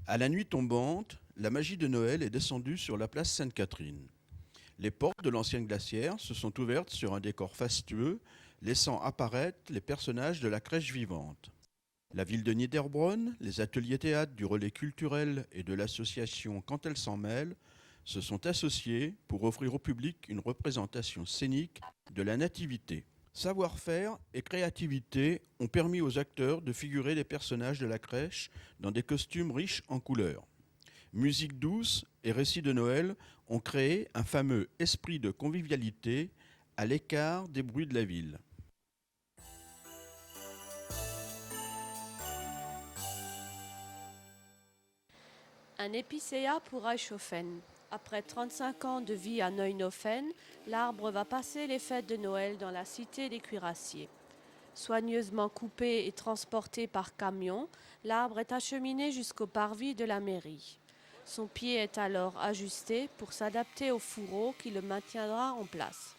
À la nuit tombante, la magie de Noël est descendue sur la place Sainte-Catherine. Les portes de l'ancienne glacière se sont ouvertes sur un décor fastueux, laissant apparaître les personnages de la crèche vivante. La ville de Niederbronn, les ateliers théâtre du relais culturel et de l'association Quand elle s'en mêle se sont associés pour offrir au public une représentation scénique de la nativité. Savoir-faire et créativité ont permis aux acteurs de figurer les personnages de la crèche dans des costumes riches en couleurs. Musique douce et récits de Noël ont créé un fameux esprit de convivialité à l'écart des bruits de la ville. Un épicéa pour Reichshofen. Après 35 ans de vie à Neuenhofen, l'arbre va passer les fêtes de Noël dans la cité des cuirassiers. Soigneusement coupé et transporté par camion, l'arbre est acheminé jusqu'au parvis de la mairie. Son pied est alors ajusté pour s'adapter au fourreau qui le maintiendra en place.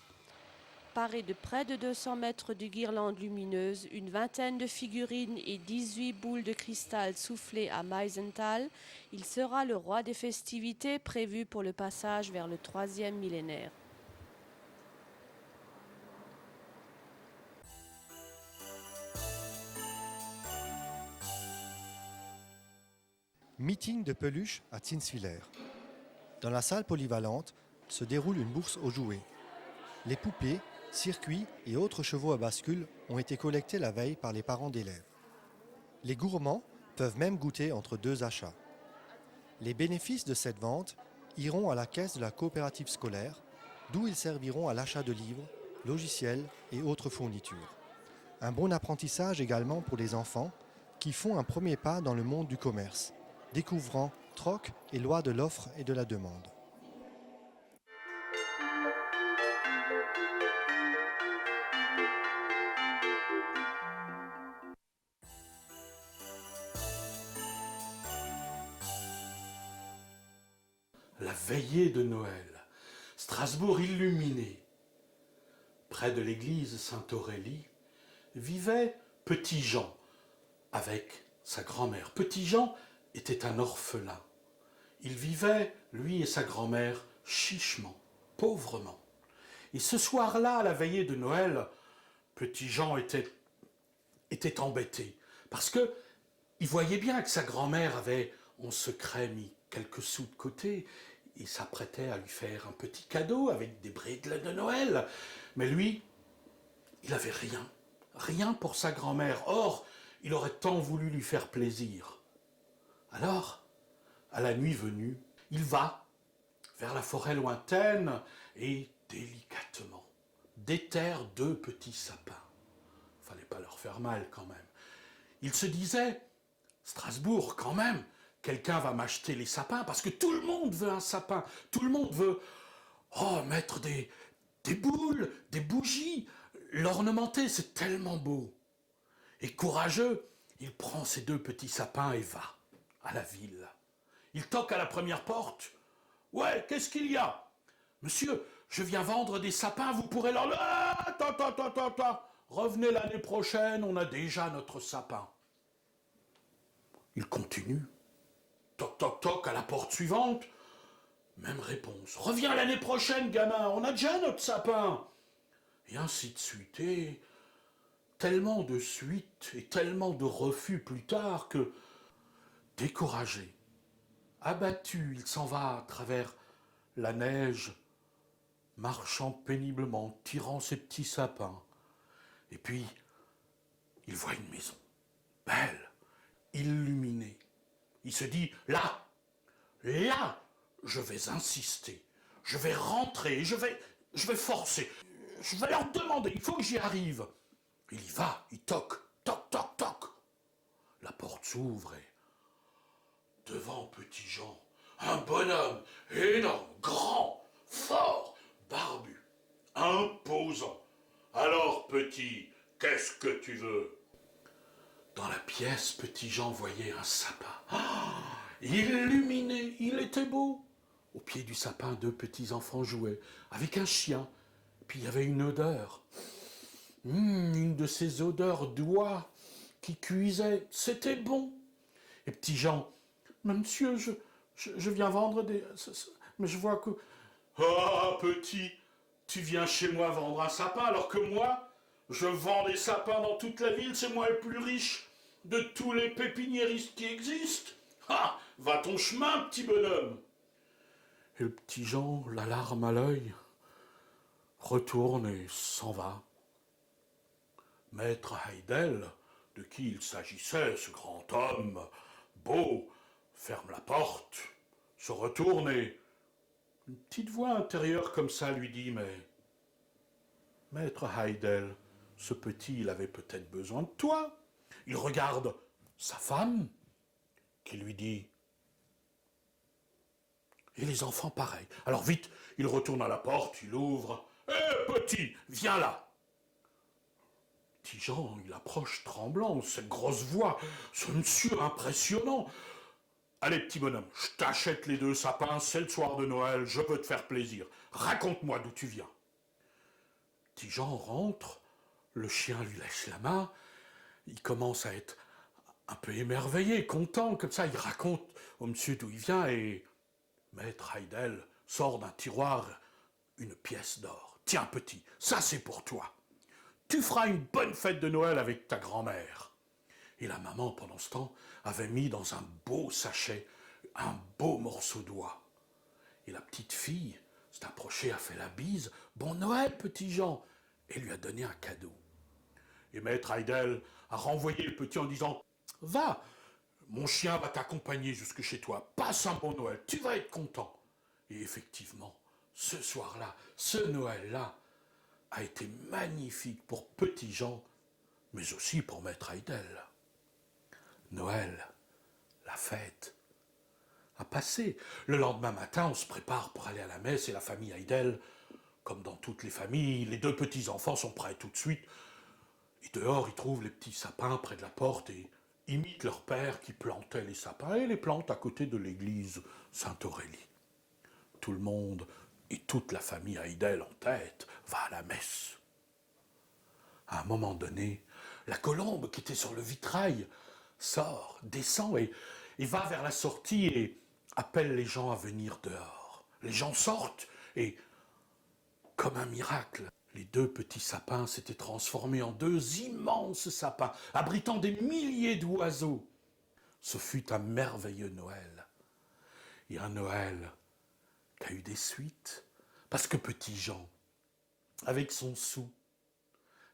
Paré de près de 200 mètres de guirlandes lumineuses, une vingtaine de figurines et 18 boules de cristal soufflées à Meisenthal, il sera le roi des festivités prévues pour le passage vers le 3e millénaire. Meeting de peluche à Zinswiller. Dans la salle polyvalente se déroule une bourse aux jouets. Les poupées, circuits et autres chevaux à bascule ont été collectés la veille par les parents d'élèves. Les gourmands peuvent même goûter entre deux achats. Les bénéfices de cette vente iront à la caisse de la coopérative scolaire, d'où ils serviront à l'achat de livres, logiciels et autres fournitures. Un bon apprentissage également pour les enfants qui font un premier pas dans le monde du commerce, découvrant troc et loi de l'offre et de la demande. La veillée de Noël, Strasbourg illuminée. Près de l'église Sainte-Aurélie vivait Petit Jean avec sa grand-mère. Petit Jean était un orphelin. Il vivait, lui et sa grand-mère, chichement, pauvrement. Et ce soir-là, à la veillée de Noël, Petit Jean était embêté parce que il voyait bien que sa grand-mère avait en secret mis quelques sous de côté et s'apprêtait à lui faire un petit cadeau avec des bridles de Noël. Mais lui, il n'avait rien, rien pour sa grand-mère. Or, il aurait tant voulu lui faire plaisir. Alors, à la nuit venue, il va vers la forêt lointaine et délicatement déterre deux petits sapins. Fallait pas leur faire mal quand même. Il se disait, Strasbourg quand même, quelqu'un va m'acheter les sapins parce que tout le monde veut un sapin. Tout le monde veut mettre des boules, des bougies, l'ornementer, c'est tellement beau. Et courageux, il prend ses deux petits sapins et va à la ville. Il toque à la première porte. Ouais, qu'est-ce qu'il y a? Monsieur, je viens vendre des sapins, vous pourrez leur... Ah, attends. Revenez l'année prochaine, on a déjà notre sapin. Il continue. Toc, à la porte suivante. Même réponse. Reviens l'année prochaine, gamin, on a déjà notre sapin. Et ainsi de suite. Et tellement de suites et tellement de refus plus tard que, découragé, abattu, il s'en va à travers la neige, marchant péniblement, tirant ses petits sapins. Et puis, il voit une maison, belle, illuminée. Il se dit, là, je vais insister, je vais rentrer, je vais forcer, je vais leur demander, il faut que j'y arrive. Il y va, il toque, toc. La porte s'ouvre et devant Petit Jean, un bonhomme énorme, grand, fort, barbu, imposant. Alors, petit, qu'est-ce que tu veux? Dans la pièce, Petit Jean voyait un sapin. Illuminé, il était beau. Au pied du sapin, deux petits enfants jouaient avec un chien. Puis il y avait une odeur. Une de ces odeurs d'oie qui cuisait. C'était bon. Et Petit Jean Monsieur, je viens vendre des... Mais je vois que... Ah, petit, tu viens chez moi vendre un sapin, alors que moi, je vends des sapins dans toute la ville, c'est moi le plus riche de tous les pépiniéristes qui existent. Ah, va ton chemin, petit bonhomme. Et le petit Jean, la larme à l'œil, retourne et s'en va. Maître Heidel, de qui il s'agissait, ce grand homme, beau, ferme la porte, se retourne et une petite voix intérieure comme ça lui dit « Mais, Maître Heidel, ce petit, il avait peut-être besoin de toi. » Il regarde sa femme qui lui dit « Et les enfants pareil. » Alors vite, il retourne à la porte, il ouvre. « Hé, petit, viens là !» Petit Jean, il approche tremblant, cette grosse voix, ce monsieur impressionnant. « Allez, petit bonhomme, je t'achète les 2 sapins, c'est le soir de Noël, je veux te faire plaisir. Raconte-moi d'où tu viens. » Petit Jean rentre, le chien lui lèche la main, il commence à être un peu émerveillé, content, comme ça, il raconte au monsieur d'où il vient et Maître Heidel sort d'un tiroir une pièce d'or. « Tiens, petit, ça c'est pour toi. Tu feras une bonne fête de Noël avec ta grand-mère. » Et la maman, pendant ce temps, avait mis dans un beau sachet un beau morceau d'oie. Et la petite fille s'est approchée, a fait la bise. « Bon Noël, petit Jean !» et lui a donné un cadeau. Et Maître Heidel a renvoyé le petit en disant « Va, mon chien va t'accompagner jusque chez toi. Passe un bon Noël, tu vas être content. » Et effectivement, ce soir-là, ce Noël-là, a été magnifique pour petit Jean, mais aussi pour Maître Heidel. Noël, la fête, a passé. Le lendemain matin, on se prépare pour aller à la messe et la famille Heidel, comme dans toutes les familles, les 2 petits-enfants sont prêts tout de suite. Et dehors, ils trouvent les petits sapins près de la porte et imitent leur père qui plantait les sapins et les plante à côté de l'église Sainte-Aurélie. Tout le monde et toute la famille Heidel en tête va à la messe. À un moment donné, la colombe qui était sur le vitrail sort, descend et va vers la sortie et appelle les gens à venir dehors. Les gens sortent et, comme un miracle, les 2 petits sapins s'étaient transformés en 2 immenses sapins, abritant des milliers d'oiseaux. Ce fut un merveilleux Noël. Et un Noël qui a eu des suites, parce que petit Jean, avec son sou,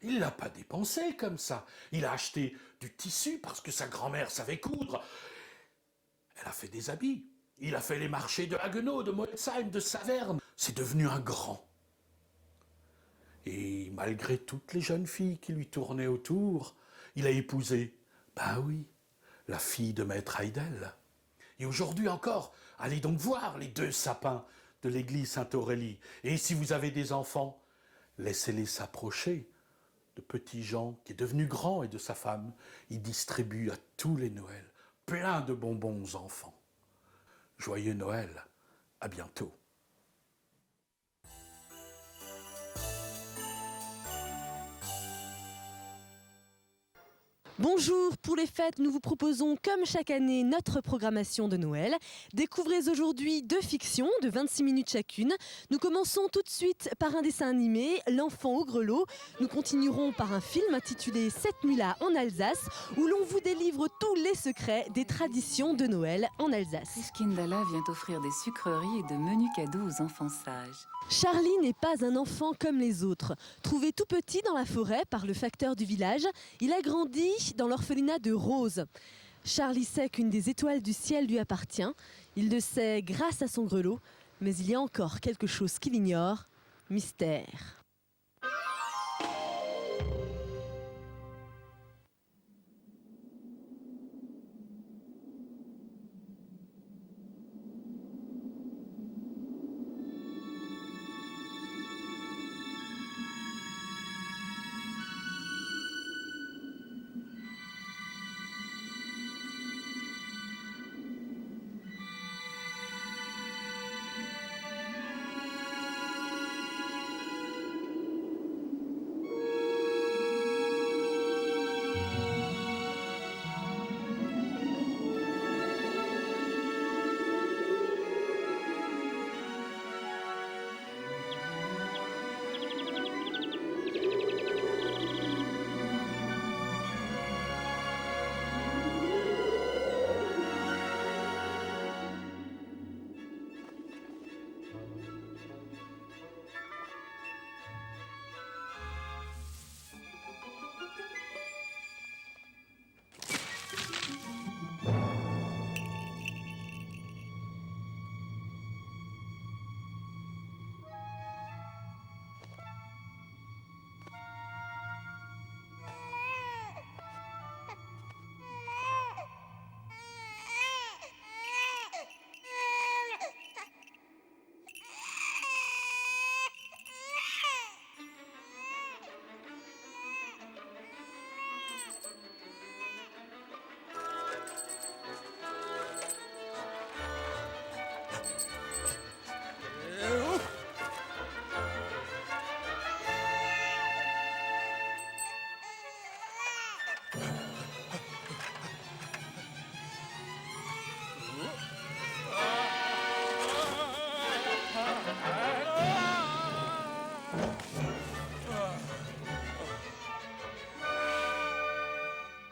il ne l'a pas dépensé comme ça. Il a acheté du tissu parce que sa grand-mère savait coudre. Elle a fait des habits. Il a fait les marchés de Haguenau, de Molsheim, de Saverne. C'est devenu un grand. Et malgré toutes les jeunes filles qui lui tournaient autour, il a épousé, ben oui, la fille de Maître Heidel. Et aujourd'hui encore, allez donc voir les 2 sapins de l'église Sainte-Aurélie. Et si vous avez des enfants, laissez-les s'approcher de petit Jean, qui est devenu grand, et de sa femme. Il distribue à tous les Noëls plein de bonbons aux enfants. Joyeux Noël, à bientôt. Bonjour, pour les fêtes, nous vous proposons comme chaque année notre programmation de Noël. Découvrez aujourd'hui 2 fictions de 26 minutes chacune. Nous commençons tout de suite par un dessin animé, L'enfant au grelot. Nous continuerons par un film intitulé Cette nuit-là en Alsace, où l'on vous délivre tous les secrets des traditions de Noël en Alsace. Kiskindala vient offrir des sucreries et de menus cadeaux aux enfants sages. Charlie n'est pas un enfant comme les autres. Trouvé tout petit dans la forêt par le facteur du village, il a grandi dans l'orphelinat de Rose. Charlie sait qu'une des étoiles du ciel lui appartient. Il le sait grâce à son grelot, mais il y a encore quelque chose qu'il ignore. Mystère.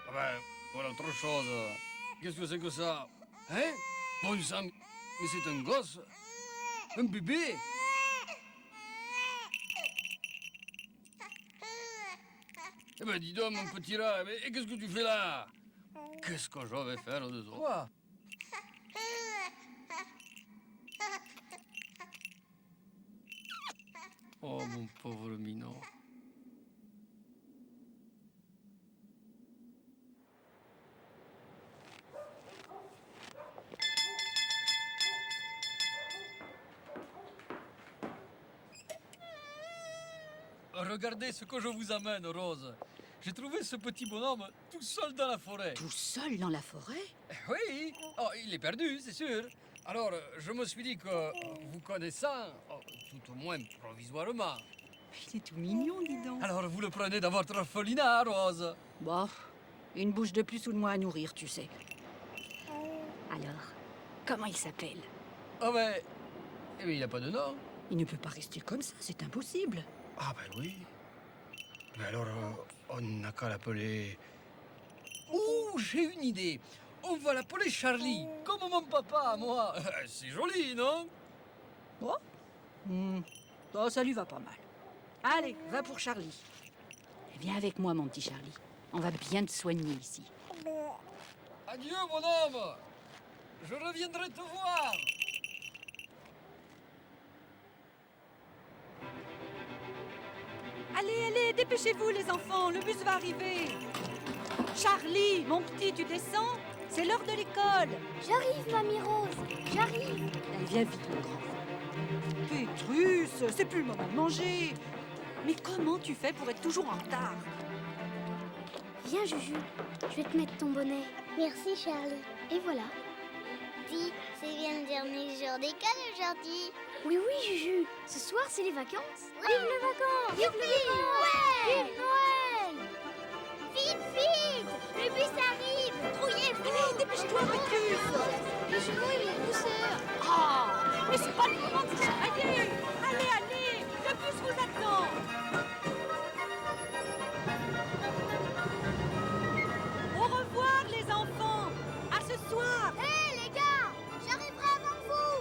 Ah ben, voilà autre chose. Qu'est-ce que c'est que ça? Hein? Bon sang, mais c'est un gosse? Un bébé? Eh ben dis donc, mon petit rat, mais qu'est-ce que tu fais là? Qu'est-ce que je vais faire de toi? Oh, mon pauvre minon. Regardez ce que je vous amène, Rose. J'ai trouvé ce petit bonhomme tout seul dans la forêt. Tout seul dans la forêt? Oui, oh, il est perdu, c'est sûr. Alors, je me suis dit que, vous connaissant, oh, tout au moins provisoirement, Il est tout mignon, dis donc. alors vous le prenez dans votre orphelinat, Rose. Bon, une bouche de plus ou de moins à nourrir, tu sais. Alors, comment il s'appelle? Ah ben, eh ben, il n'a pas de nom. Il ne peut pas rester comme ça, c'est impossible. Ah ben oui. Mais alors, on n'a qu'à l'appeler... Oh, j'ai une idée. On va l'appeler Charlie, comme mon papa, moi. C'est joli, non? Oh, ça lui va pas mal. Allez, va pour Charlie. Viens avec moi, mon petit Charlie. On va bien te soigner ici. Adieu, mon homme. Je reviendrai te voir. Allez, allez, dépêchez-vous, les enfants, le bus va arriver. Charlie, mon petit, tu descends? C'est l'heure de l'école. J'arrive, Mamie Rose, j'arrive. Allez, viens vite, mon grand. Pétrus, c'est plus le moment de manger. Mais comment tu fais pour être toujours en retard? Viens, Juju, je vais te mettre ton bonnet. Merci, Charlie. Et voilà. Dis, c'est bien le dernier jour d'école aujourd'hui. Oui, oui, Juju. Ce soir, c'est les vacances. Ouais. Vive les vacances! Youpi! Ouais! Vive Noël! Vite, vite! Le bus arrive! Grouillez-vous! Allez, dépêche-toi, Pétrus. Les chevaux et les pousseurs. Ah, mais c'est pas le moment de travailler. Allez, allez, le bus vous attend. Au revoir, les enfants. À ce soir. Hé, les gars! J'arriverai avant vous!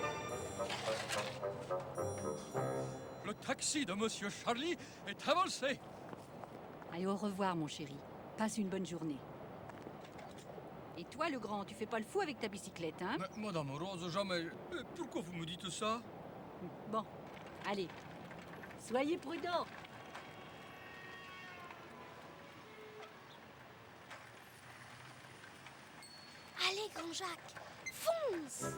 Le taxi de Monsieur Charlie est avancé. Allez, au revoir, mon chéri. Passe une bonne journée. Et toi, le grand, tu fais pas le fou avec ta bicyclette, hein? Mais, Madame Rose, jamais... Pourquoi vous me dites ça? Bon, allez. Soyez prudents. Allez, grand Jacques, fonce!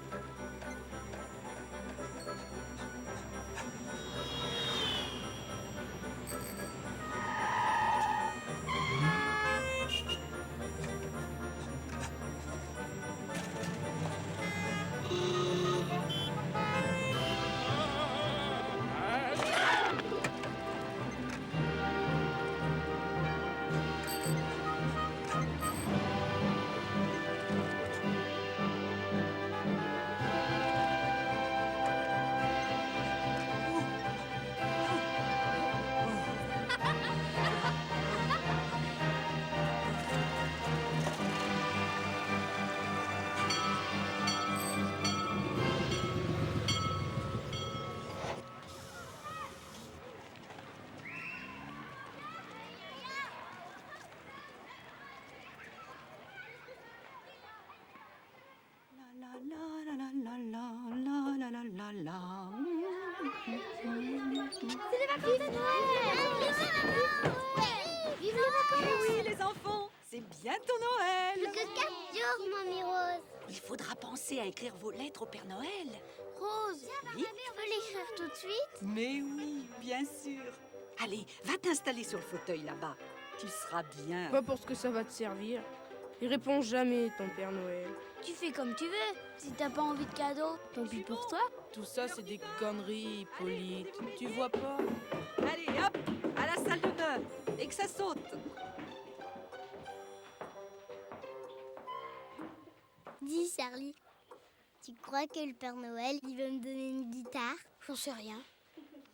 C'est les vacances de Noël! Vive les vacances! Oui, les enfants, c'est bientôt Noël. Plus que 4 jours, Mamie Rose. Il faudra penser à écrire vos lettres au Père Noël. Rose, Oui? tu peux l'écrire tout de suite? Mais oui, bien sûr. Allez, va t'installer sur le fauteuil là-bas. Tu seras bien. Pas pour ce que ça va te servir. Il répond jamais, ton Père Noël. Tu fais comme tu veux. Si t'as pas envie de cadeau, tant pis pour toi. Tout ça, c'est des conneries, Hippolyte. Tu vois pas? Allez, hop, à la salle de bain, et que ça saute. Dis, Charlie, tu crois que le Père Noël, il va me donner une guitare? J'en sais rien.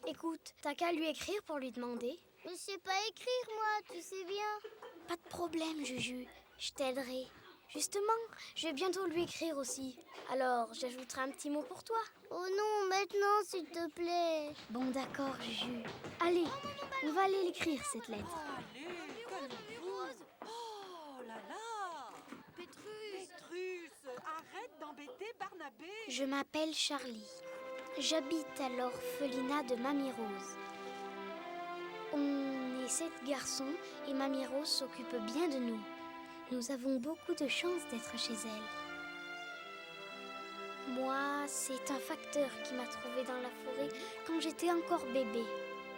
Écoute, t'as qu'à lui écrire pour lui demander. Mais je sais pas écrire, moi, tu sais bien. Pas de problème, Juju. Je t'aiderai. Justement, je vais bientôt lui écrire aussi. Alors, j'ajouterai un petit mot pour toi. Oh non, maintenant, s'il te plaît. Bon, d'accord, Juju. Allez, on va aller l'écrire, cette lettre. Allez, calme-vous. Oh là là. Pétrus, arrête d'embêter Barnabé. Je m'appelle Charlie. J'habite à l'orphelinat de Mamie Rose. On est 7 garçons et Mamie Rose s'occupe bien de nous. Nous avons beaucoup de chance d'être chez elle. Moi, c'est un facteur qui m'a trouvée dans la forêt quand j'étais encore bébé.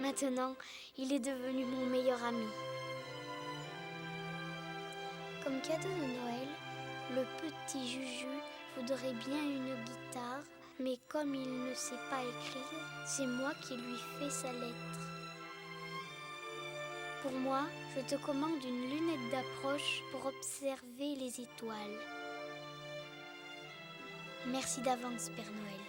Maintenant, il est devenu mon meilleur ami. Comme cadeau de Noël, le petit Juju voudrait bien une guitare, mais comme il ne sait pas écrire, c'est moi qui lui fais sa lettre. Pour moi, je te commande une lunette d'approche pour observer les étoiles. Merci d'avance, Père Noël.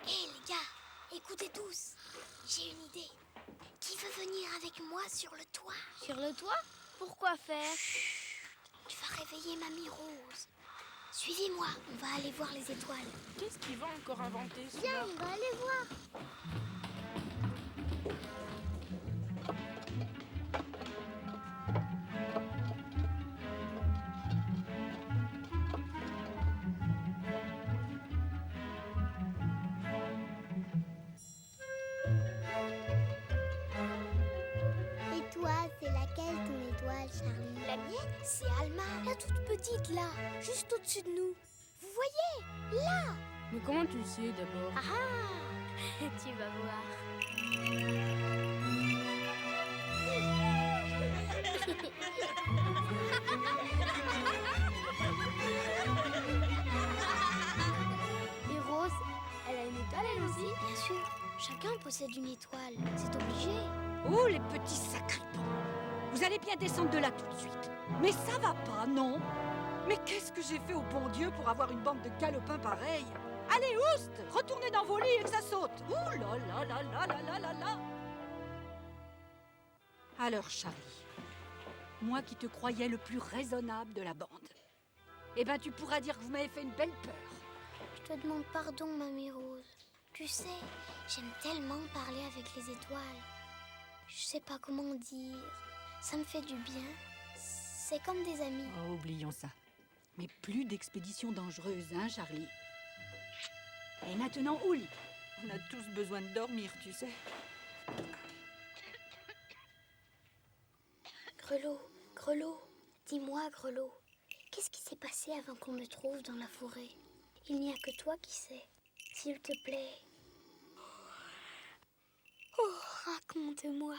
Hé les gars, écoutez tous. J'ai une idée. Qui veut venir avec moi sur le toit? Sur le toit? Pourquoi faire? Chut, tu vas réveiller Mamie Rose. Suivez-moi, on va aller voir les étoiles. Qu'est-ce qu'il va encore inventer, ce Viens, gars? on va aller voir. Et toi, c'est laquelle ton étoile, Charlie? La mienne, c'est Alma, la toute petite là, juste au-dessus de nous. Vous voyez? Là! Mais comment tu le sais, d'abord? Ah! Tu vas voir. Et Rose, elle a une étoile elle aussi? Bien sûr, chacun possède une étoile, c'est obligé. Oh, les petits sacripants. Vous allez bien descendre de là tout de suite. Mais ça va pas, non? Mais qu'est-ce que j'ai fait au bon Dieu pour avoir une bande de galopins pareils? Allez, oust! Retournez dans vos lits et que ça saute! Ouh là là là là là là là là! Alors, Charlie, moi qui te croyais le plus raisonnable de la bande, eh ben tu pourras dire que vous m'avez fait une belle peur. Je te demande pardon, Mamie Rose. Tu sais, j'aime tellement parler avec les étoiles. Je sais pas comment dire. Ça me fait du bien. C'est comme des amis. Oh, oublions ça. Mais plus d'expéditions dangereuses, hein, Charlie? Et maintenant, au lit. On a tous besoin de dormir, tu sais. Grelot, Grelot, dis-moi, Grelot, qu'est-ce qui s'est passé avant qu'on me trouve dans la forêt? Il n'y a que toi qui sais. S'il te plaît. Oh, raconte-moi.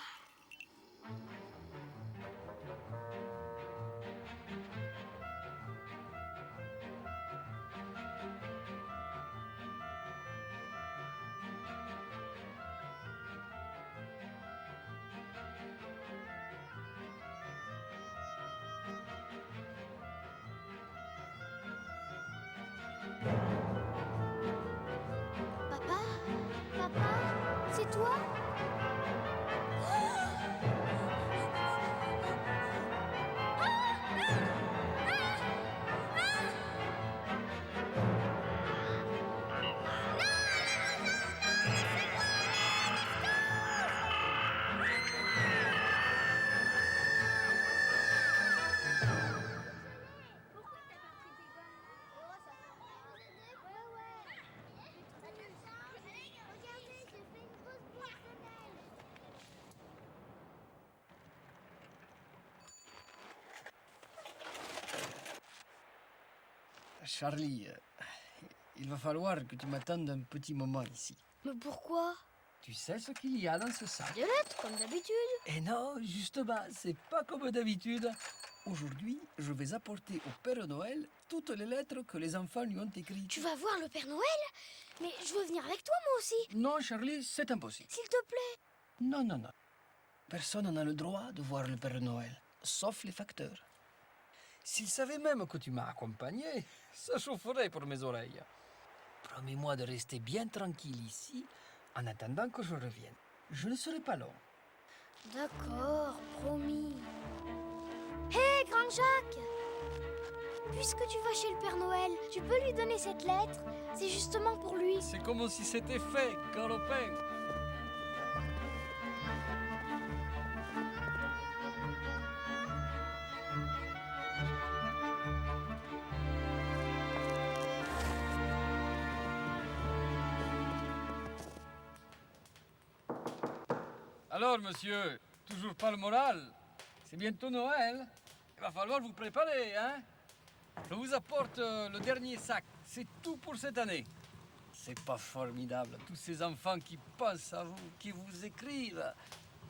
Papa? Papa? C'est toi? Charlie, il va falloir que tu m'attendes un petit moment ici. Mais pourquoi? Tu sais ce qu'il y a dans ce sac? Des lettres, comme d'habitude. Et non, justement, c'est pas comme d'habitude. Aujourd'hui, je vais apporter au Père Noël toutes les lettres que les enfants lui ont écrites. Tu vas voir le Père Noël? Mais je veux venir avec toi, moi aussi. Non, Charlie, c'est impossible. S'il te plaît. Non, non, non. Personne n'a le droit de voir le Père Noël, sauf les facteurs. S'ils savaient même que tu m'as accompagné, ça chaufferait pour mes oreilles. Promets-moi de rester bien tranquille ici, en attendant que je revienne. Je ne serai pas long. D'accord, promis. Hé, Grand Jacques! Puisque tu vas chez le Père Noël, tu peux lui donner cette lettre? C'est justement pour lui. C'est comme si c'était fait, galopin. Alors, monsieur, toujours pas le moral? C'est bientôt Noël. Il va falloir vous préparer, hein? Je vous apporte le dernier sac. C'est tout pour cette année. C'est pas formidable, tous ces enfants qui pensent à vous, qui vous écrivent.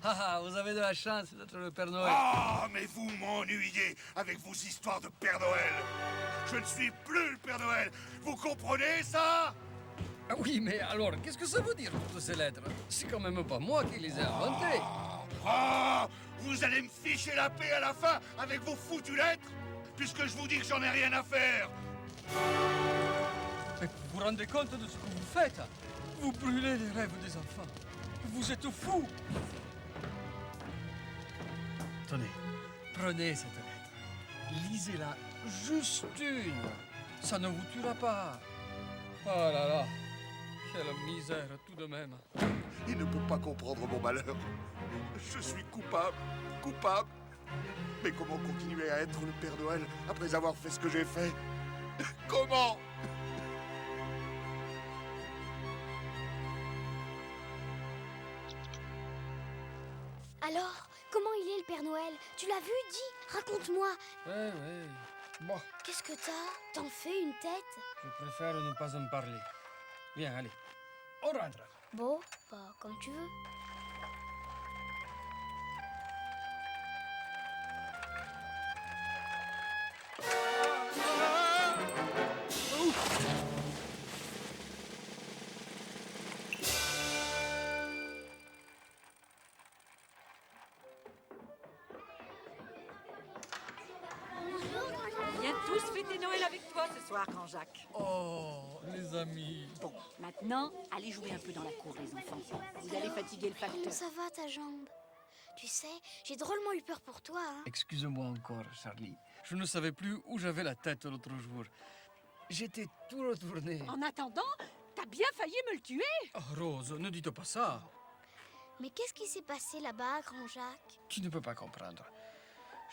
Ah, vous avez de la chance d'être le Père Noël. Ah, mais vous m'ennuyez avec vos histoires de Père Noël. Je ne suis plus le Père Noël. Vous comprenez ça? Ah oui, mais alors, qu'est-ce que ça veut dire, toutes ces lettres? C'est quand même pas moi qui les ai inventées. Ah, vous allez me ficher la paix à la fin avec vos foutues lettres, puisque je vous dis que j'en ai rien à faire. Mais vous vous rendez compte de ce que vous faites? Vous brûlez les rêves des enfants. Vous êtes fous. Tenez, prenez cette lettre. Lisez-la, juste une. Ça ne vous tuera pas. Oh là là, quelle misère tout de même. Il ne peut pas comprendre mon malheur. Je suis coupable, coupable. Mais comment continuer à être le Père Noël après avoir fait ce que j'ai fait? Comment? Alors, comment il est le Père Noël? Tu l'as vu, dis? Raconte-moi. Ouais. Bon, Qu'est-ce que t'as? T'en fais une tête? je préfère ne pas en parler. Viens, allez. On rentre. Bon, bah, comme tu veux. Viens tous fêter Noël avec toi ce soir, Grand Jacques. Oh, les amis. Bon, maintenant, allez jouer un peu dans la cour, les enfants. Vous allez fatiguer le Comment facteur. ça va, ta jambe? Tu sais, j'ai drôlement eu peur pour toi, hein. Excuse-moi encore, Charlie. Je ne savais plus où j'avais la tête l'autre jour. J'étais tout retourné. En attendant, t'as bien failli me le tuer. Oh, Rose, ne dites pas ça. Mais qu'est-ce qui s'est passé là-bas, Grand Jacques? Tu ne peux pas comprendre.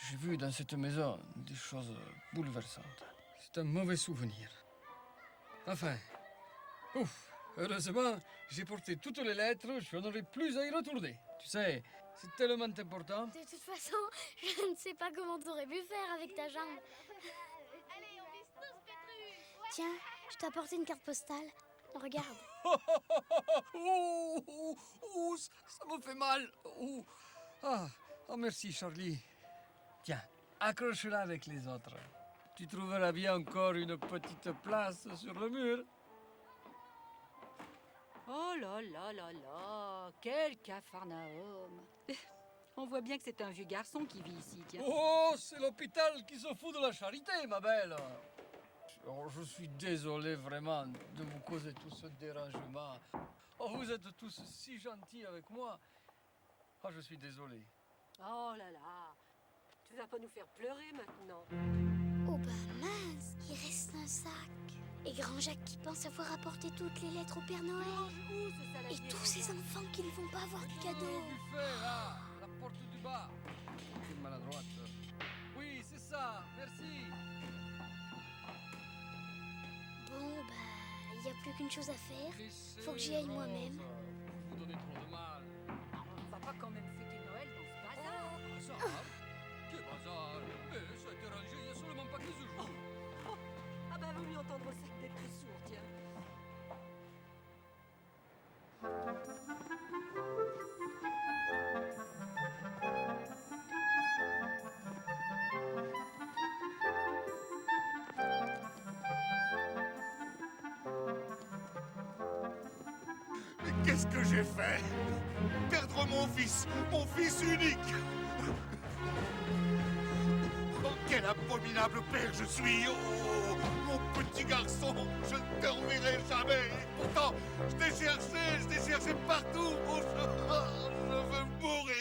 J'ai vu dans cette maison des choses bouleversantes. C'est un mauvais souvenir. Enfin, ouf, heureusement, j'ai porté toutes les lettres, je n'aurai plus à y retourner. Tu sais, c'est tellement important. De toute façon, je ne sais pas comment t'aurais pu faire avec ta jambe. Tiens, je t'ai apporté une carte postale. Regarde. Ouh, ça me fait mal. Ouh. Ah, merci, Charlie. Tiens, accroche-la avec les autres. Tu trouveras bien encore une petite place sur le mur. Oh là là là là, quel capharnaüm. On voit bien que c'est un vieux garçon qui vit ici, tiens. Oh, c'est l'hôpital qui se fout de la charité, ma belle. Oh, je suis désolé vraiment de vous causer tout ce dérangement. Oh, vous êtes tous si gentils avec moi. Oh, je suis désolé. Oh là là, tu vas pas nous faire pleurer maintenant. Oh bah mince, il reste un sac. Et Grand Jacques qui pense avoir apporté toutes les lettres au Père Noël. Et tous ces enfants qui ne vont pas avoir de cadeaux. Buffet, là, la porte du bas. Quelle maladroite. Oui, c'est ça, merci. Bon bah, il n'y a plus qu'une chose à faire. Faut que j'y aille moi-même. Vous donnez trop de mal. On va pas quand même fêter Noël dans ce bazar. Bazar? Quel bazar? Mais ça a été rangé il y a seulement pas 15 jours. Ah bah vaut mieux entendre ça que d'être sourd, tiens. Qu'est-ce que j'ai fait? Perdre mon fils unique. Oh, quel abominable père je suis. Oh, mon petit garçon, je ne te reverrai jamais. Pourtant, je t'ai cherché partout. Oh, je veux mourir.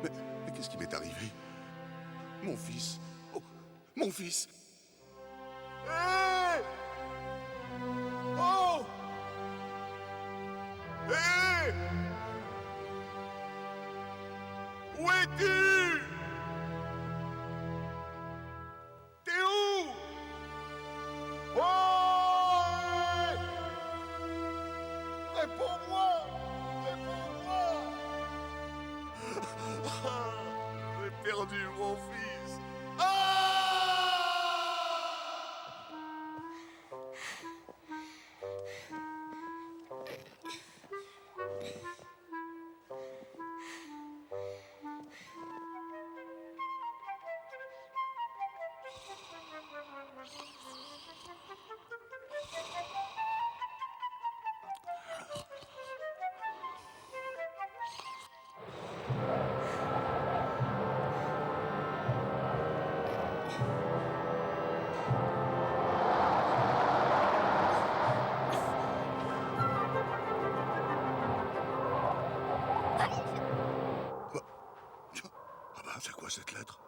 Mais qu'est-ce qui m'est arrivé? Mon fils. Oh, mon fils. Hé! Oh! Hé! Où es-tu? T'es où? Oh! Hé! Réponds-moi! Réponds-moi! J'ai perdu mon fils. C'est quoi cette lettre?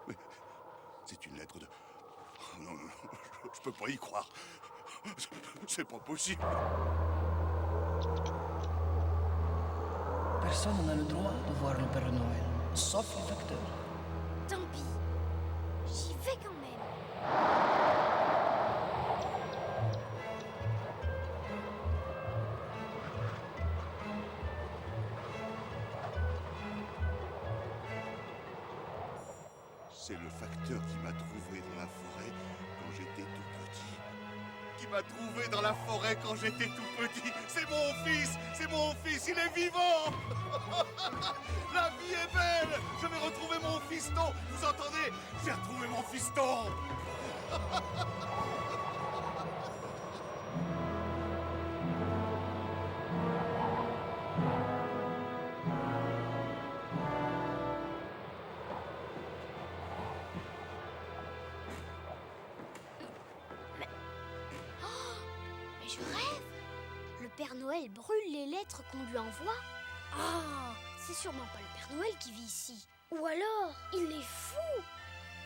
Mais c'est une lettre de... Non, je peux pas y croire. C'est pas possible. Personne n'a le droit de voir le Père Noël, sauf les facteurs. Tant pis. J'y vais quand même. C'est le facteur qui m'a trouvé dans la forêt quand j'étais tout petit. Qui m'a trouvé dans la forêt quand j'étais tout petit. C'est mon fils, il est vivant. La vie est belle. Je vais retrouver mon fiston. Vous entendez? J'ai retrouvé mon fiston. Mais je rêve. Le Père Noël brûle les lettres qu'on lui envoie. Ah, c'est sûrement pas le Père Noël qui vit ici. Ou alors, il est fou.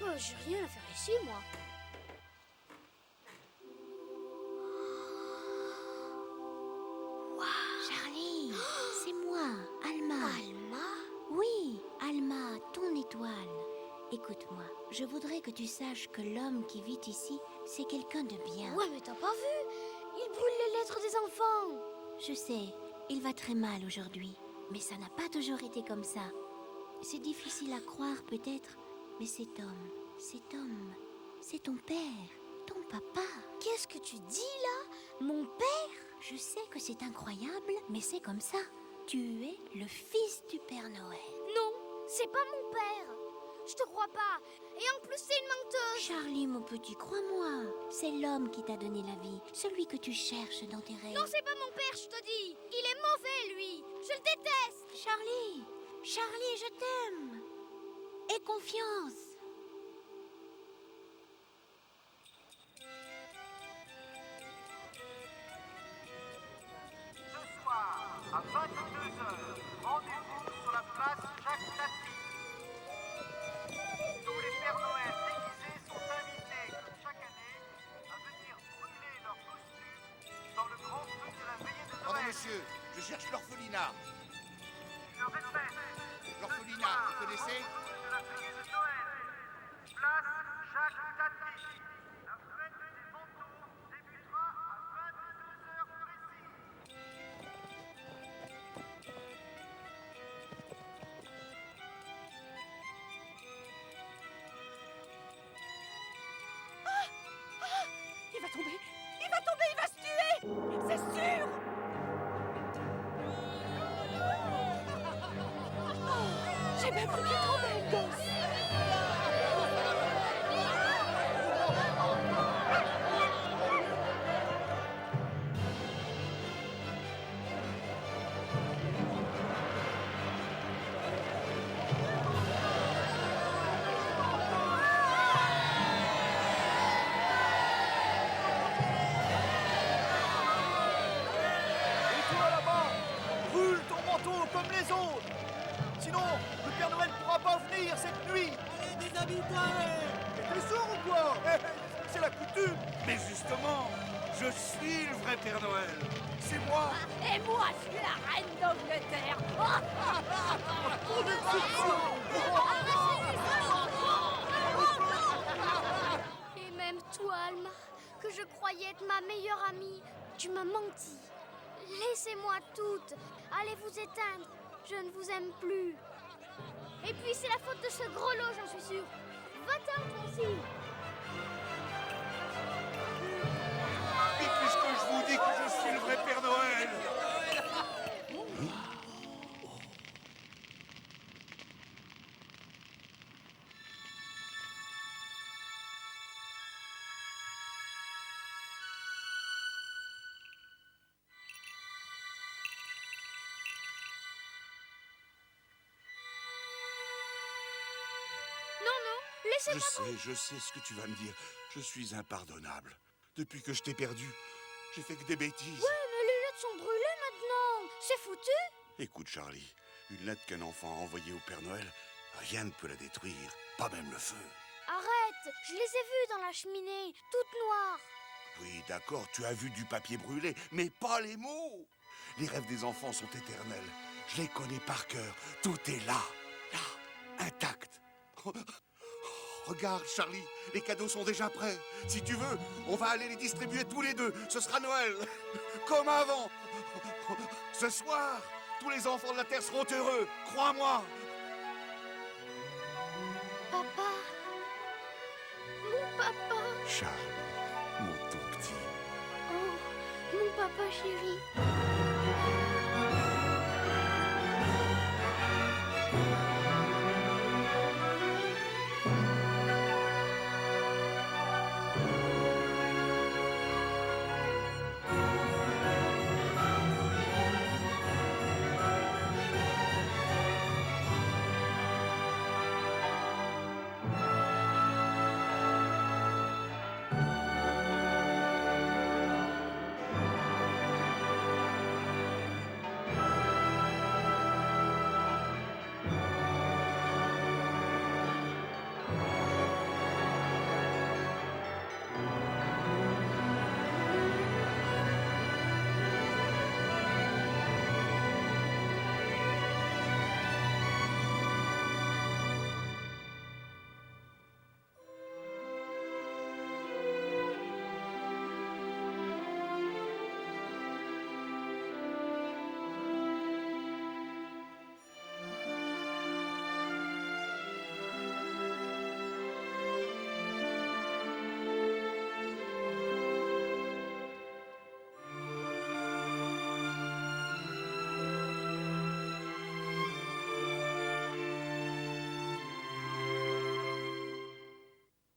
Oh, j'ai rien à faire ici, moi. Charlie, c'est moi, Alma. Alma? Oui, Alma, ton étoile. Écoute-moi, je voudrais que tu saches que l'homme qui vit ici, c'est quelqu'un de bien. Ouais, mais t'as pas vu? Il brûle les lettres des enfants. Je sais, il va très mal aujourd'hui, mais ça n'a pas toujours été comme ça. C'est difficile à croire peut-être, mais cet homme, c'est ton père, ton papa. Qu'est-ce que tu dis là? Mon père? Je sais que c'est incroyable, mais c'est comme ça. Tu es le fils du Père Noël. Non, c'est pas mon père. Je te crois pas. Et en plus, c'est une menteuse. Charlie, mon petit, crois-moi. C'est l'homme qui t'a donné la vie. Celui que tu cherches dans tes rêves. Non, c'est pas mon père, je te dis. Il est mauvais, lui. Je le déteste. Charlie, je t'aime. Aie confiance. Ce soir, à 22h, rendez-vous sur la place Jacques Tati. Tous les Pères Noël déguisés sont invités, comme chaque année, à venir brûler leurs costumes dans le grand feu de la Je cherche l'orphelinat. Je répète. L'orphelinat, vous connaissez? De la veillée de Noël. Place Jacques Tati. La fête des vautours débutera à 22 heures précises. Il va tomber. Il va tomber, il va se tuer. C'est sûr. J'ai même plus qu'il tomber, le gosse. Et toi là-bas, brûle ton manteau comme les autres. Sinon, le Père Noël ne pourra pas venir cette nuit. Allez, déshabille-toi. T'es sourd ou quoi? C'est la coutume. Mais justement, je suis le vrai Père Noël. C'est moi. Et moi, je suis la reine d'Angleterre. Et même toi, Alma, que je croyais être ma meilleure amie, tu m'as menti. Laissez-moi toutes. Allez vous éteindre. Je ne vous aime plus. Et puis c'est la faute de ce gros lot, j'en suis sûre. Va-t'en, toi aussi. Et puisque je vous dis que je suis le vrai Père Noël. Non, non, laissez-moi. Je sais ce que tu vas me dire. Je suis impardonnable. Depuis que je t'ai perdu, j'ai fait que des bêtises. Ouais, mais les lettres sont brûlées maintenant. C'est foutu. Écoute, Charlie, une lettre qu'un enfant a envoyée au Père Noël, rien ne peut la détruire, pas même le feu. Arrête, je les ai vus dans la cheminée, toutes noires. Oui, d'accord, tu as vu du papier brûlé, mais pas les mots. Les rêves des enfants sont éternels. Je les connais par cœur. Tout est là, intact. Regarde, Charlie, les cadeaux sont déjà prêts. Si tu veux, on va aller les distribuer tous les deux. Ce sera Noël, comme avant. Ce soir, tous les enfants de la Terre seront heureux, crois-moi. Papa. Mon papa. Charlie, mon tout petit. Oh, mon papa chéri.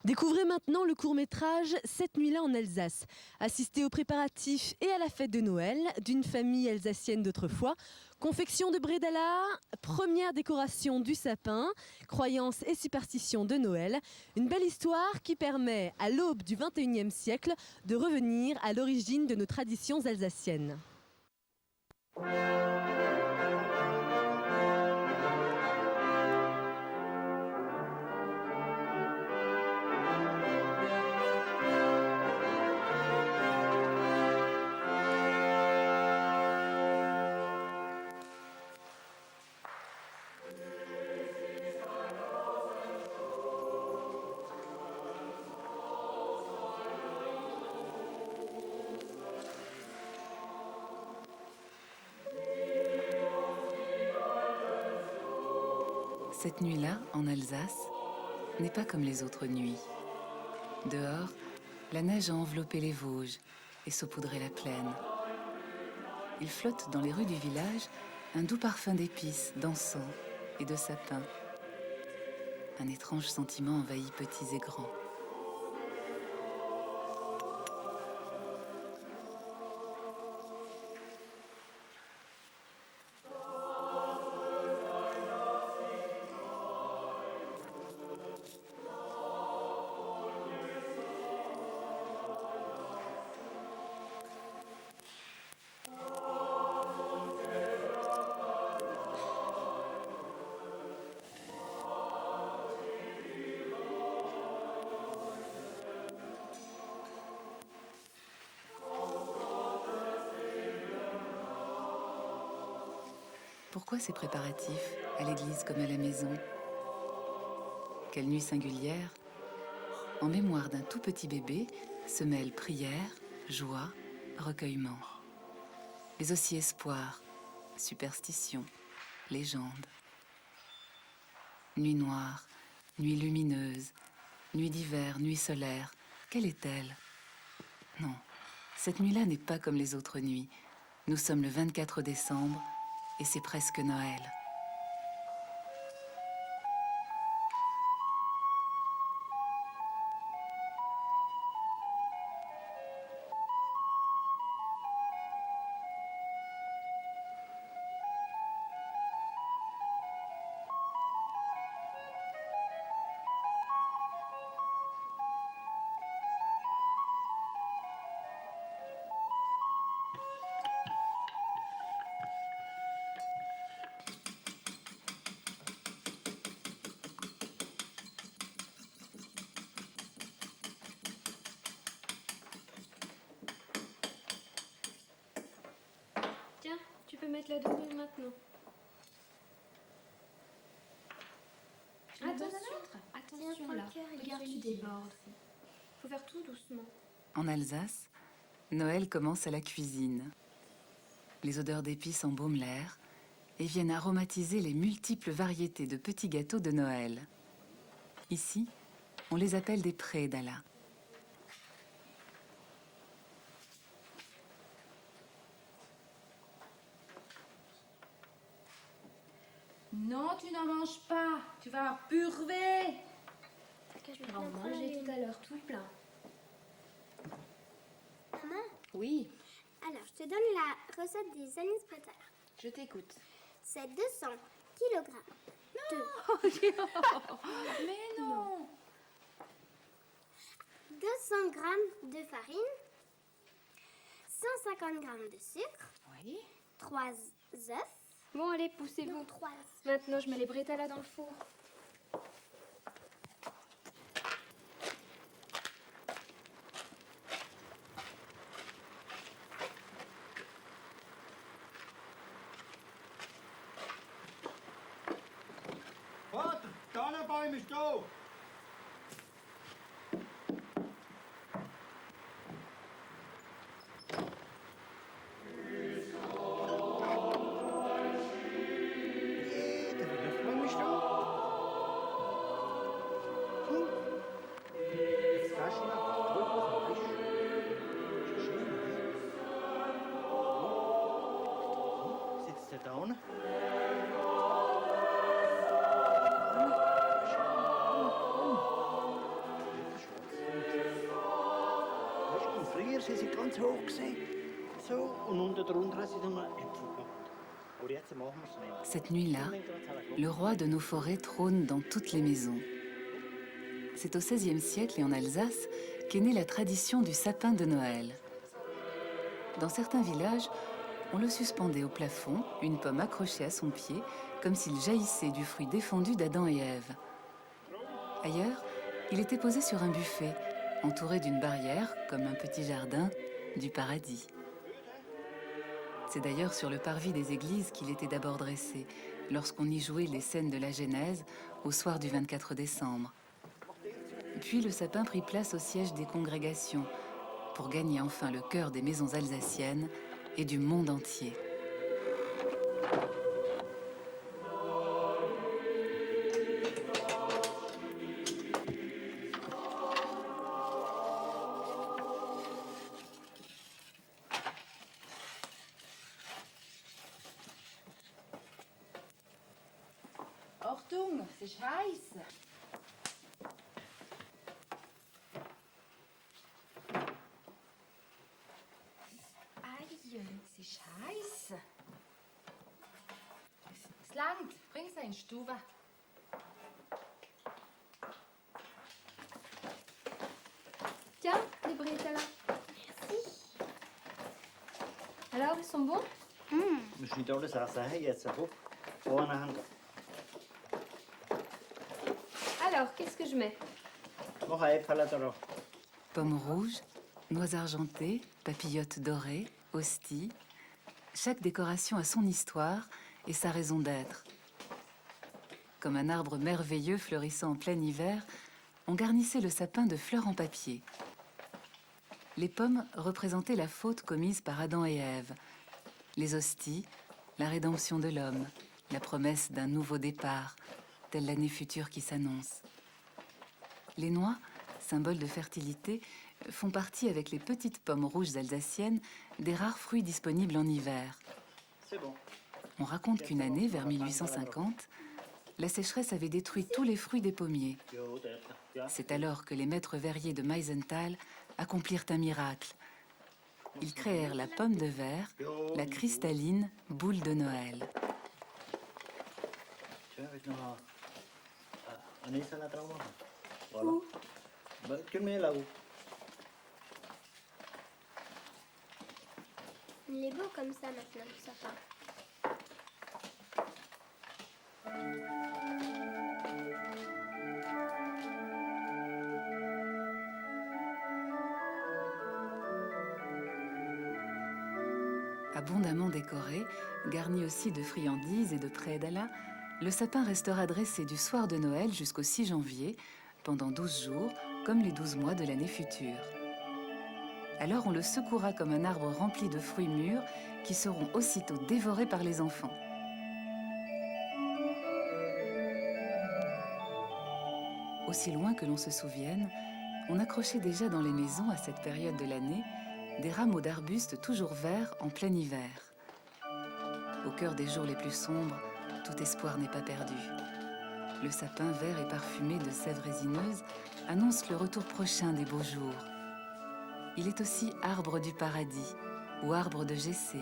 Découvrez maintenant le court-métrage Cette nuit-là en Alsace. Assistez aux préparatifs et à la fête de Noël d'une famille alsacienne d'autrefois. Confection de brédala, première décoration du sapin, croyances et superstitions de Noël. Une belle histoire qui permet, à l'aube du XXIe siècle, de revenir à l'origine de nos traditions alsaciennes. Cette nuit-là, en Alsace, n'est pas comme les autres nuits. Dehors, la neige a enveloppé les Vosges et saupoudré la plaine. Il flotte dans les rues du village un doux parfum d'épices, d'encens et de sapins. Un étrange sentiment envahit petits et grands. Pourquoi ces préparatifs, à l'église comme à la maison? Quelle nuit singulière! En mémoire d'un tout petit bébé se mêlent prière, joie, recueillement. Mais aussi espoir, superstition, légende. Nuit noire, nuit lumineuse, nuit d'hiver, nuit solaire, quelle est-elle? Non, cette nuit-là n'est pas comme les autres nuits. Nous sommes le 24 décembre, et c'est presque Noël. Tiens, tu peux mettre la dorure maintenant. Attention là, regarde, tu débordes. Faut faire tout doucement. En Alsace, Noël commence à la cuisine. Les odeurs d'épices embaument l'air et viennent aromatiser les multiples variétés de petits gâteaux de Noël. Ici, on les appelle des prédala. Non, tu n'en manges pas. Tu vas purver. Tu vas en manger tout à l'heure, tout plein. Maman, Oui, alors je te donne la recette des anis prétala. je t'écoute. C'est 200 kg Mais non. 200 g de farine, 150 g de sucre, Oui. 3 œufs. Bon, allez, poussez-vous. 3 œufs. Maintenant, je mets les brétalas dans le four. Vater, Tannenbaum ist da! Sitzt er da? Früher sind sie ganz hoch gewesen. So, und unten drunter haben sie dann noch Äpfel gehabt. Aber jetzt machen wir es nicht. Cette nuit-là, le roi de nos forêts trône dans toutes les maisons. C'est au XVIe siècle et en Alsace qu'est née la tradition du sapin de Noël. Dans certains villages, on le suspendait au plafond, une pomme accrochée à son pied, comme s'il jaillissait du fruit défendu d'Adam et Ève. Ailleurs, il était posé sur un buffet, entouré d'une barrière, comme un petit jardin, du paradis. C'est d'ailleurs sur le parvis des églises qu'il était d'abord dressé, lorsqu'on y jouait les scènes de la Genèse au soir du 24 décembre. Puis le sapin prit place au siège des congrégations, pour gagner enfin le cœur des maisons alsaciennes et du monde entier. Achtung, es ist heiß. Aïe, es ist heiß. Es langt, bring sie in die Stube. Tiens, les bretelles là. Merci. Alors, ils sont bons? مش ندور ساعة يتسبب وأنا هنقل. Alors, qu'est-ce que je mets? Pommes rouges, noix argentées, papillotes dorées, hosties. Chaque décoration a son histoire et sa raison d'être. Comme un arbre merveilleux fleurissant en plein hiver, on garnissait le sapin de fleurs en papier. Les pommes représentaient la faute commise par Adam et Ève. Les hosties, la rédemption de l'homme, la promesse d'un nouveau départ, telle l'année future qui s'annonce. Les noix, symboles de fertilité, font partie avec les petites pommes rouges alsaciennes des rares fruits disponibles en hiver. On raconte qu'une année, vers 1850, la sécheresse avait détruit tous les fruits des pommiers. C'est alors que les maîtres verriers de Meisenthal accomplirent un miracle. Ils créèrent la pomme de verre, la cristalline boule de Noël. Où? Tu le mets là-haut. Il est beau comme ça maintenant, le sapin. Abondamment décoré, garni aussi de friandises et de prédala, le sapin restera dressé du soir de Noël jusqu'au 6 janvier, pendant 12 jours, comme les 12 mois de l'année future. Alors on le secouera comme un arbre rempli de fruits mûrs qui seront aussitôt dévorés par les enfants. Aussi loin que l'on se souvienne, on accrochait déjà dans les maisons à cette période de l'année des rameaux d'arbustes toujours verts en plein hiver. Au cœur des jours les plus sombres, tout espoir n'est pas perdu. Le sapin vert et parfumé de sève résineuse annonce le retour prochain des beaux jours. Il est aussi arbre du paradis ou arbre de Jessé,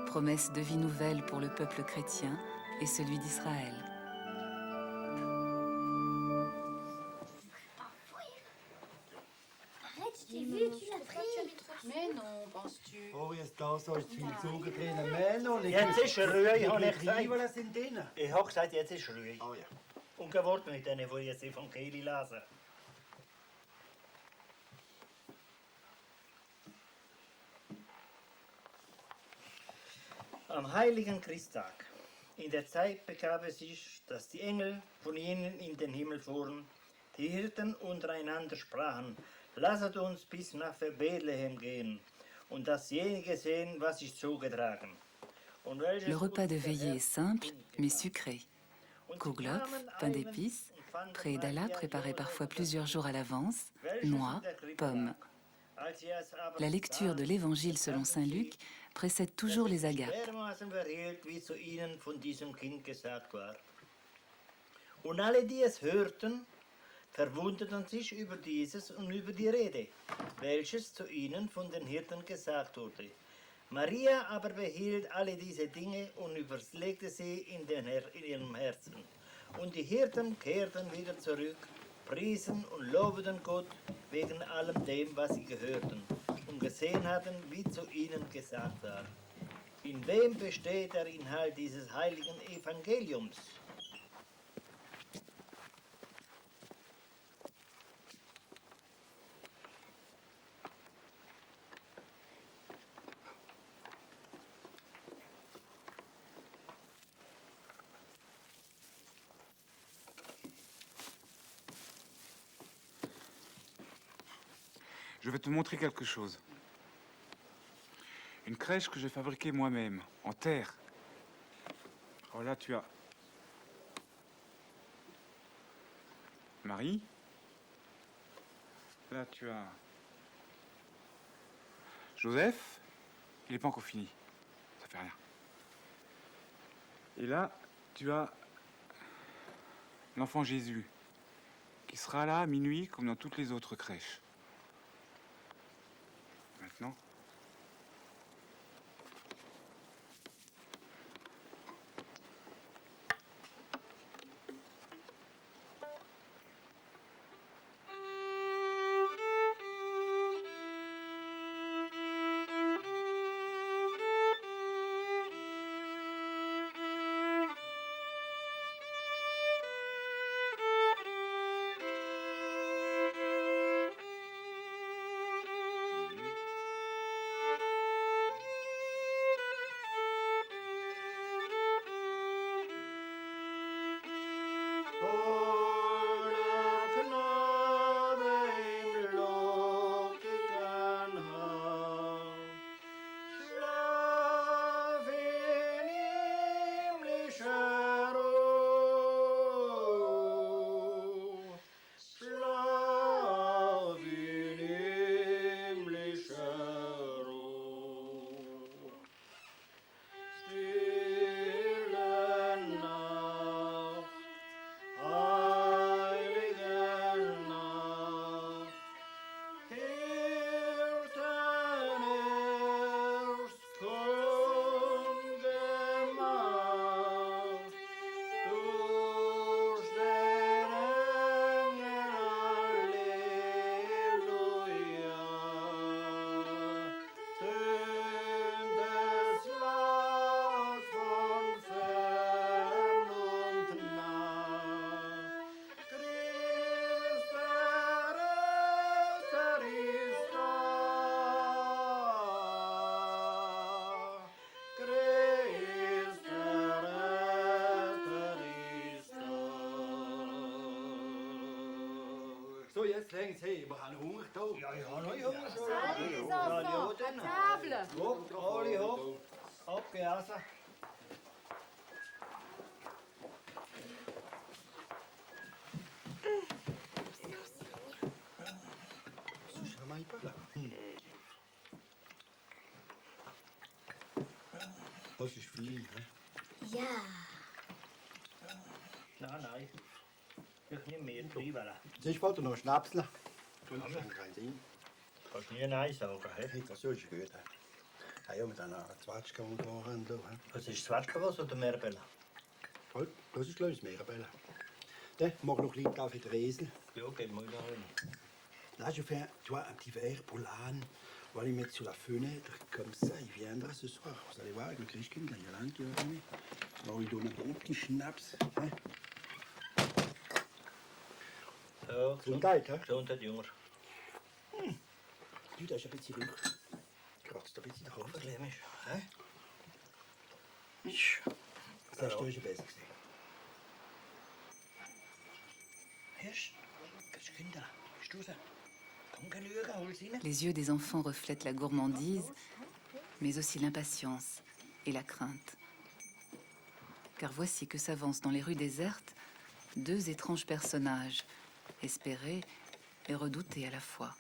promesse de vie nouvelle pour le peuple chrétien et celui d'Israël. Arrête, je t'ai vu, tu l'as pris. Mais non, penses-tu? Oh, jetzt da so ist viel zugekriegen. Männer, Jetzt ist Ruhe, habe ich gesagt. Oliven sind drin. Ich habe gesagt, jetzt ist Ruhe. Oh ja. Und kein Wort mit denen, die jetzt von Kehli lesen. Am heiligen Christtag, in der Zeit begab es sich, dass die Engel von ihnen in den Himmel fuhren, die Hirten untereinander sprachen, lasset uns bis nach Bethlehem gehen und dasjenige sehen, was sich zugetragen. Le repas de veillée est simple, mais sucré. Kouglof, pain d'épices, prédala préparé parfois plusieurs jours à l'avance, noix, pommes. La lecture de l'Évangile selon saint Luc précède toujours les agapes. Und alle, die es hörten, verwunderten sich über dieses und über die Rede, welches zu ihnen von den Hirten gesagt wurde. Maria aber behielt alle diese Dinge und überlegte sie in ihrem Herzen. Und die Hirten kehrten wieder zurück, priesen und lobten Gott wegen allem dem, was sie gehörten und gesehen hatten, wie zu ihnen gesagt war. In wem besteht der Inhalt dieses heiligen Evangeliums? Je vais te montrer quelque chose. Une crèche que j'ai fabriquée moi-même, en terre. Oh là, tu as Marie. Là, tu as Joseph. Il n'est pas encore fini. Ça fait rien. Et là, tu as l'enfant Jésus, qui sera là à minuit comme dans toutes les autres crèches. Maintenant, So, jetzt legen Sie, wir haben Hunger da. Ja, ich habe noch Hunger. Allez les enfants, à table. Hopp, alle hopp. Abgeasen. Das ist viel, ne? Ja. Nein. Ich nehme mehr Zwiebeln. Siehst du, noch Schnapsel? Das macht keinen Sinn. Kannst du nie Nein sagen, hä? Hey, das ist gut. Ja, mit einer Zwetschge und Waren. Was ist Zwetschgenwasser oder Meerbella? Halt, das ist, glaube ich, das Meerbella. Dann mach noch ein bisschen für den Esel. Ja, gib mir da rein. Là, je fais toi, un petit verre pour l'âne. On va les mettre sur la fenêtre, comme ça, il viendra ce soir. Vous allez voir, avec le Christkind, la Yolande qui va venir. On va lui donner un bon petit schnaps. Hein? So, Gesundheit, hein? Gesundheit, Junge. Du, da ist ein bisschen Rück. Kratzt ein bisschen drauf. Was lähmisch, hä? Das ist schon besser gesehen. Hörst du? Christkinder, bist du da? Komm, keine Lüge, hol sie rein. Les yeux des enfants reflètent la gourmandise, mais aussi l'impatience et la crainte. Car voici que s'avancent dans les rues désertes deux étranges personnages, espérés et redoutés à la fois.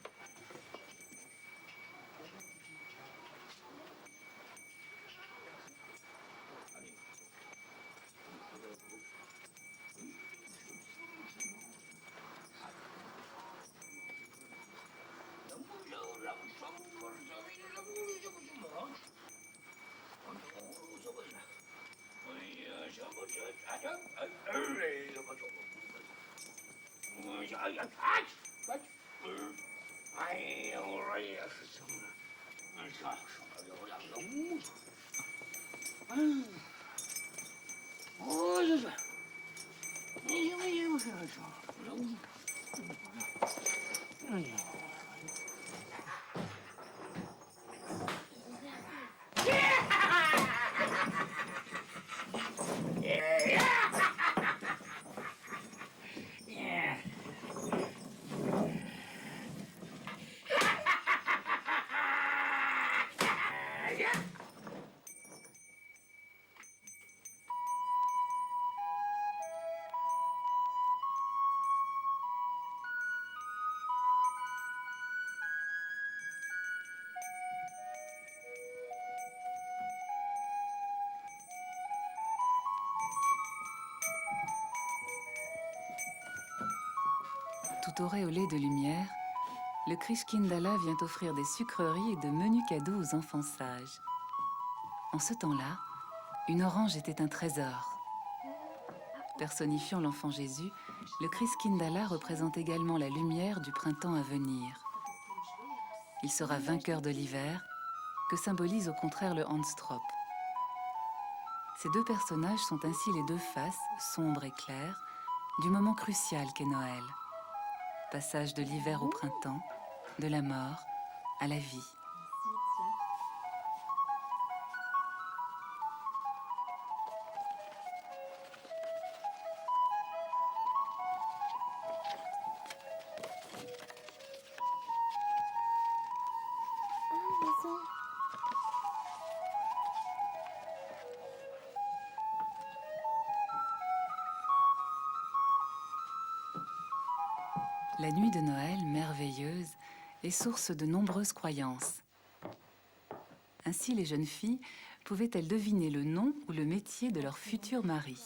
auréolé de lumière, le Christkindlach vient offrir des sucreries et de menus cadeaux aux enfants sages. En ce temps-là, une orange était un trésor. Personnifiant l'enfant Jésus, le Christkindlach représente également la lumière du printemps à venir. Il sera vainqueur de l'hiver, que symbolise au contraire le Hans-Strop. Ces deux personnages sont ainsi les deux faces, sombres et claires, du moment crucial qu'est Noël. Passage de l'hiver au printemps, de la mort à la vie. La nuit de Noël, merveilleuse, est source de nombreuses croyances. Ainsi, les jeunes filles pouvaient-elles deviner le nom ou le métier de leur futur mari.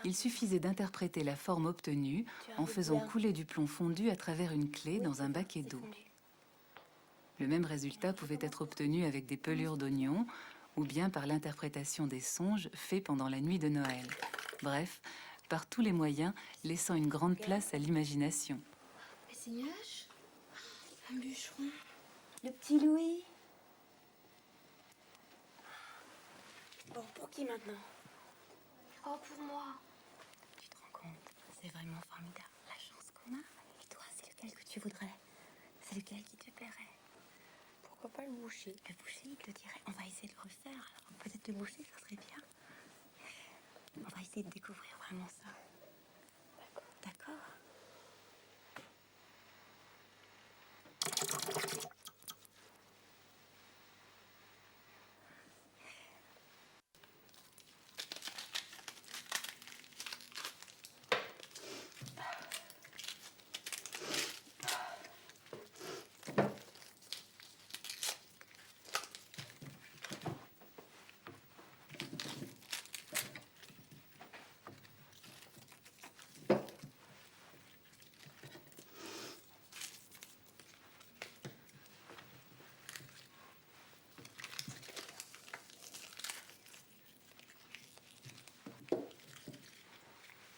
Il suffisait d'interpréter la forme obtenue en faisant couler du plomb fondu à travers une clé dans un baquet d'eau. Le même résultat pouvait être obtenu avec des pelures d'oignons ou bien par l'interprétation des songes faits pendant la nuit de Noël. Bref, par tous les moyens, laissant une grande place à l'imagination. Les cignages, un bûcheron, Le petit Louis. Bon, pour qui maintenant? Oh, pour moi. Tu te rends compte? C'est vraiment formidable, la chance qu'on a. Et toi, c'est lequel que tu voudrais? C'est lequel qui te plairait? Pourquoi pas le boucher? Le boucher, il te dirait, on va essayer de le refaire. Alors, peut-être le boucher, ça serait bien. On va essayer de découvrir vraiment ça. D'accord.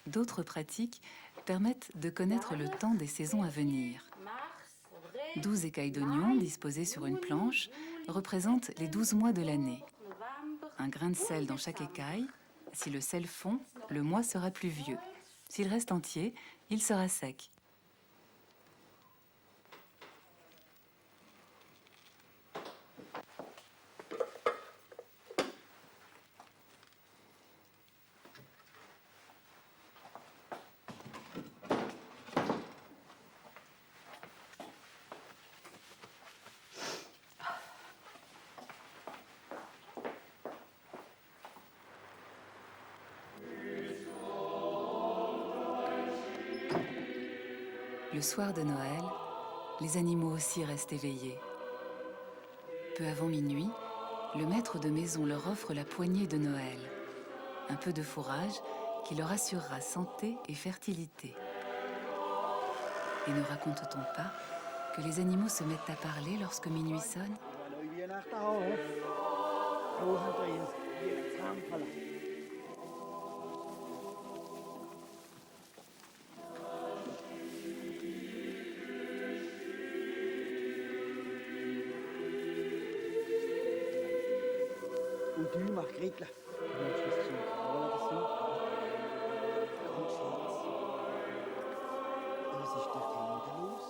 D'autres pratiques permettent de connaître le temps des saisons à venir. 12 écailles d'oignon disposées sur une planche représentent les 12 mois de l'année. Un grain de sel dans chaque écaille. Si le sel fond, le mois sera pluvieux. S'il reste entier, il sera sec. Le soir de Noël, les animaux aussi restent éveillés. Peu avant minuit, le maître de maison leur offre la poignée de Noël, un peu de fourrage qui leur assurera santé et fertilité. Et ne raconte-t-on pas que les animaux se mettent à parler lorsque minuit sonne? Und du, Margrethe, du möchtest zum Grauen oder so? Ganz stets. Was ist denn da los?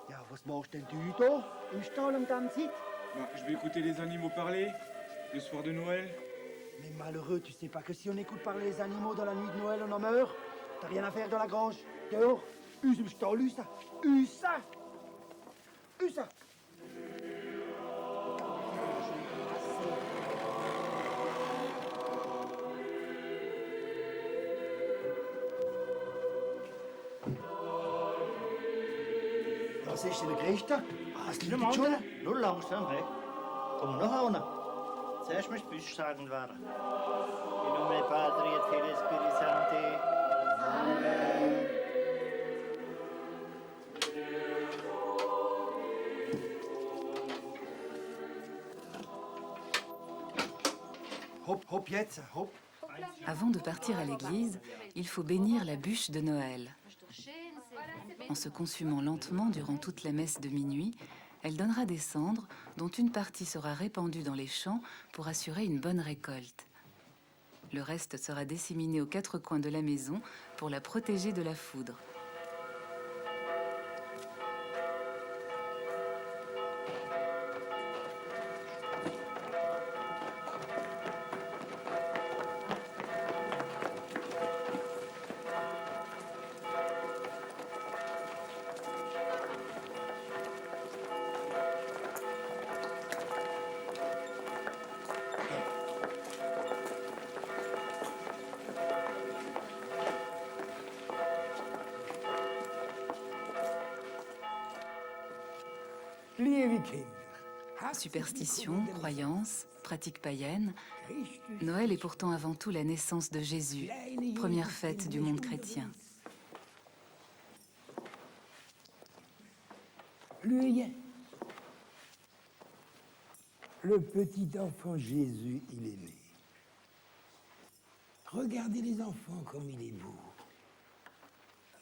Ja, was machst denn du da im Stall um dann Zeit? Bah, je vais écouter les animaux parler, le soir de Noël. Mais malheureux, tu sais pas que si on écoute parler les animaux dans la nuit de Noël, on en meurt? T'as rien à faire dans la grange? Dehors? Us im Stall, Usa! Usa! Usa! Was ist denn, Christa? Was Nur mal, nur langsam, hey. Komm noch einer. Zuerst musst du Büsch sagen werden. In nome Padre et Filii Spiritus Sancti. Amen. Avant de partir à l'église, il faut bénir la bûche de Noël. En se consumant lentement durant toute la messe de minuit, elle donnera des cendres dont une partie sera répandue dans les champs pour assurer une bonne récolte. Le reste sera disséminé aux quatre coins de la maison pour la protéger de la foudre. Superstition, croyance, pratique païenne, Noël est pourtant avant tout la naissance de Jésus, première fête du monde chrétien. Le petit enfant Jésus, il est né. Regardez les enfants comme il est beau.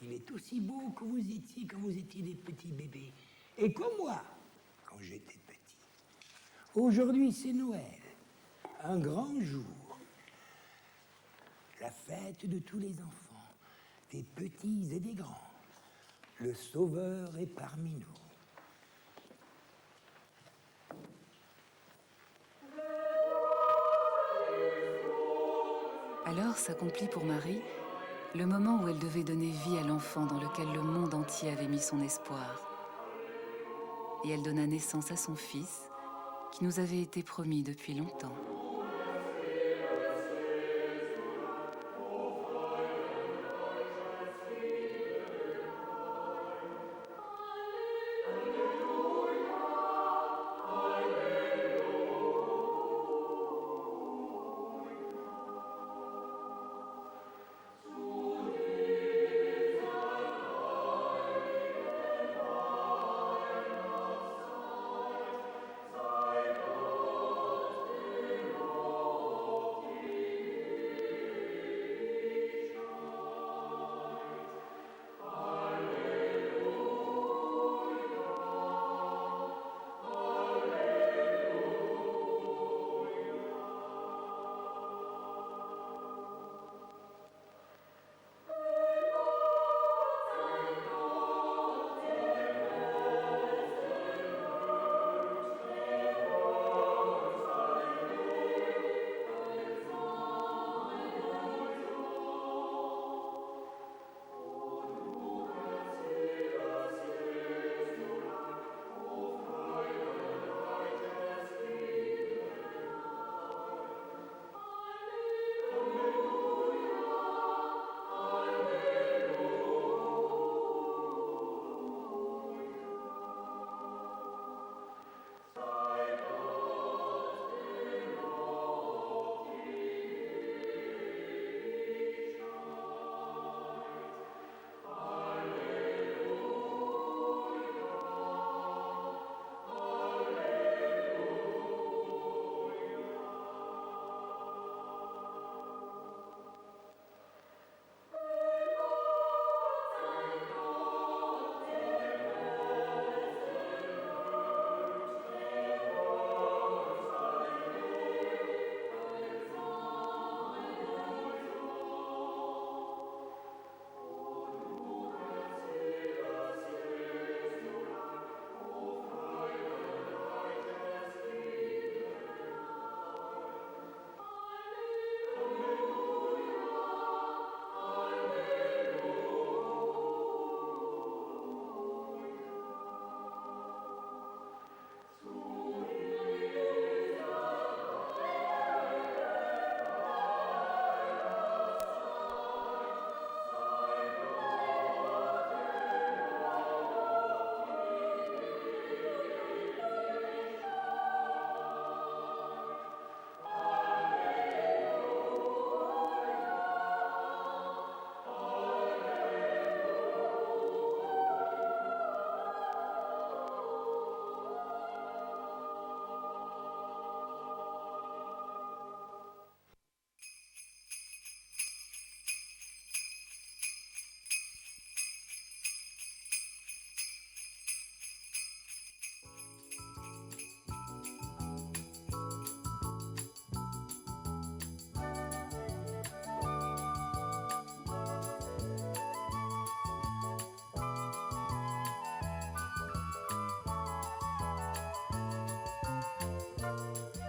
Il est aussi beau que vous étiez quand vous étiez des petits bébés. Et comme moi, quand j'étais petit. Aujourd'hui, c'est Noël, un grand jour. La fête de tous les enfants, des petits et des grands. Le Sauveur est parmi nous. Alors s'accomplit pour Marie le moment où elle devait donner vie à l'enfant dans lequel le monde entier avait mis son espoir. Et elle donna naissance à son fils, qui nous avait été promis depuis longtemps.